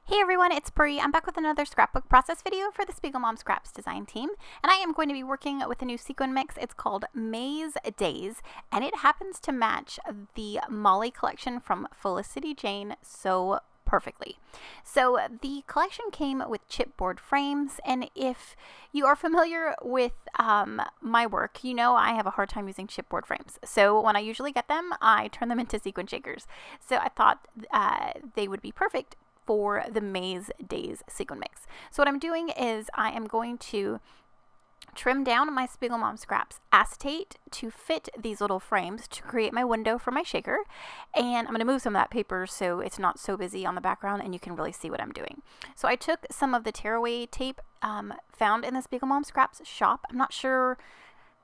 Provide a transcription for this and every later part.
Hey everyone, it's Bri. I'm back with another scrapbook process video for the Spiegel Mom Scraps design team, and I am going to be working with a new sequin mix. It's called Maze Days, and it happens to match the Molly collection from Felicity Jane so perfectly. So the collection came with chipboard frames, and if you are familiar with my work, you know I have a hard time using chipboard frames. So when I usually get them, I turn them into sequin shakers. So I thought they would be perfect for the Maze Days sequin mix. So what I'm doing is I am going to trim down my Spiegel Mom Scraps acetate to fit these little frames to create my window for my shaker. And I'm going to move some of that paper so it's not so busy on the background and you can really see what I'm doing. So I took some of the tearaway tape found in the Spiegel Mom Scraps shop. I'm not sure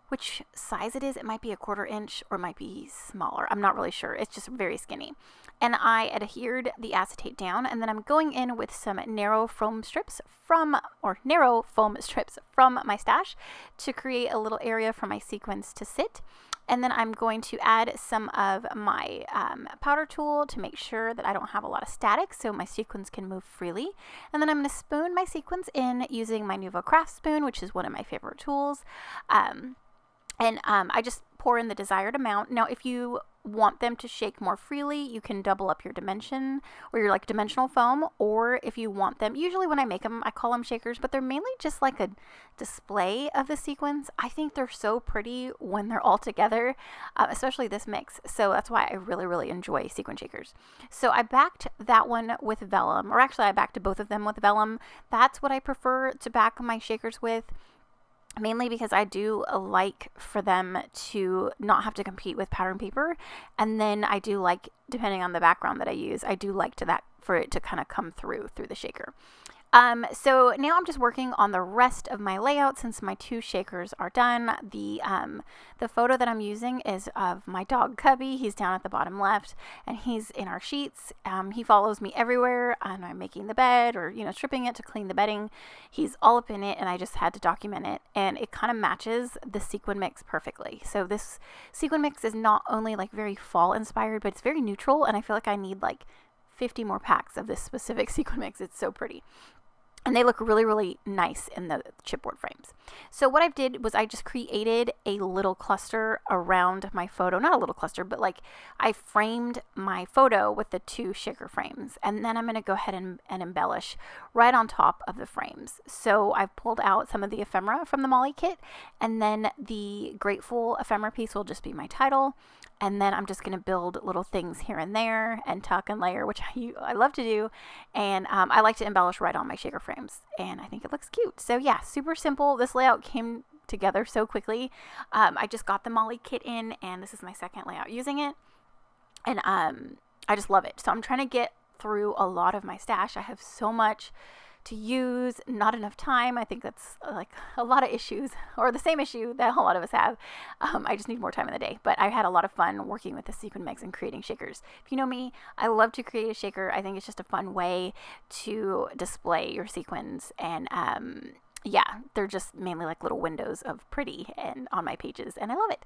which size it is. It might be a 1/4 inch or it might be smaller. I'm not really sure. It's just very skinny. And I adhered the acetate down, and then I'm going in with some narrow foam strips from my stash to create a little area for my sequins to sit. And then I'm going to add some of my powder tool to make sure that I don't have a lot of static so my sequins can move freely. And then I'm going to spoon my sequins in using my Nuvo craft spoon, which is one of my favorite tools. I just pour in the desired amount. Now, if you want them to shake more freely, you can double up your dimension or your dimensional foam, or if you want them, usually when I make them, I call them shakers, but they're mainly just like a display of the sequins. I think they're so pretty when they're all together, especially this mix. So that's why I really, really enjoy sequin shakers. So I backed that one with vellum, or actually I backed both of them with vellum. That's what I prefer to back my shakers with. Mainly because I do like for them to not have to compete with pattern paper. And then I do like, depending on the background that I use, I do like for it to kind of come through the shaker. So now I'm just working on the rest of my layout since my 2 shakers are done. The photo that I'm using is of my dog Cubby. He's down at the bottom left and he's in our sheets. He follows me everywhere and I'm making the bed or, stripping it to clean the bedding. He's all up in it and I just had to document it, and it kind of matches the sequin mix perfectly. So this sequin mix is not only very fall inspired, but it's very neutral, and I feel like I need 50 more packs of this specific sequin mix. It's so pretty. And they look really, really nice in the chipboard frames. So what I did was I just created a little cluster around my photo. Not a little cluster, but I framed my photo with the 2 shaker frames. And then I'm going to go ahead and embellish right on top of the frames. So I've pulled out some of the ephemera from the Molly kit. And then the Grateful ephemera piece will just be my title. And then I'm just going to build little things here and there and tuck and layer, which I love to do. And I like to embellish right on my shaker frames. And I think it looks cute. So yeah, super simple. This layout came together so quickly. I just got the Molly kit in, and this is my second layout using it. And I just love it. So I'm trying to get through a lot of my stash. I have so much to use, not enough time. I think that's a lot of issues, or the same issue that a lot of us have. I just need more time in the day, but I had a lot of fun working with the sequin mix and creating shakers. If you know me, I love to create a shaker. I think it's just a fun way to display your sequins, and yeah, they're just mainly little windows of pretty and on my pages, and I love it.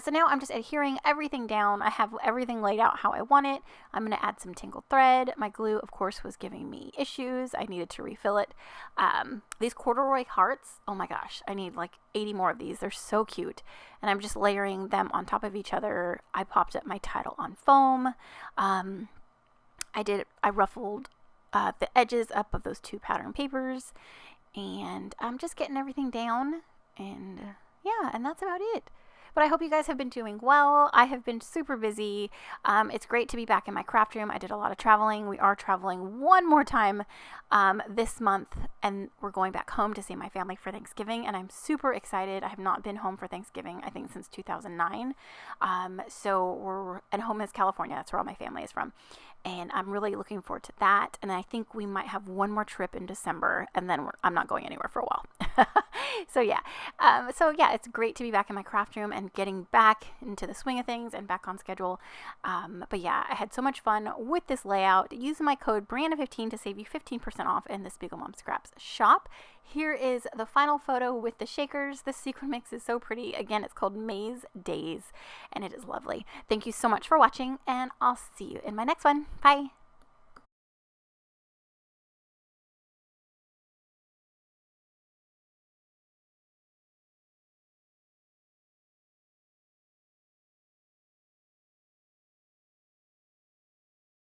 So now I'm just adhering everything down. I have everything laid out how I want it. I'm going to add some tingle thread. My glue, of course, was giving me issues. I needed to refill it. These corduroy hearts, oh my gosh, I need 80 more of these. They're so cute. And I'm just layering them on top of each other. I popped up my title on foam. I ruffled the edges up of those 2 pattern papers. And I'm just getting everything down, and yeah, and that's about it. But I hope you guys have been doing well. I have been super busy. It's great to be back in my craft room. I did a lot of traveling. We are traveling one more time this month, and we're going back home to see my family for Thanksgiving, and I'm super excited. I have not been home for Thanksgiving, I think, since 2009. And home is California. That's where all my family is from. And I'm really looking forward to that. And I think we might have one more trip in December, and then I'm not going anywhere for a while. So yeah, it's great to be back in my craft room and getting back into the swing of things and back on schedule. But yeah, I had so much fun with this layout. Use my code Brianna15 to save you 15% off in the Spiegel Mom Scraps shop. Here is the final photo with the shakers. The sequin mix is so pretty. Again, it's called Maze Days, and it is lovely. Thank you so much for watching, and I'll see you in my next one. Bye.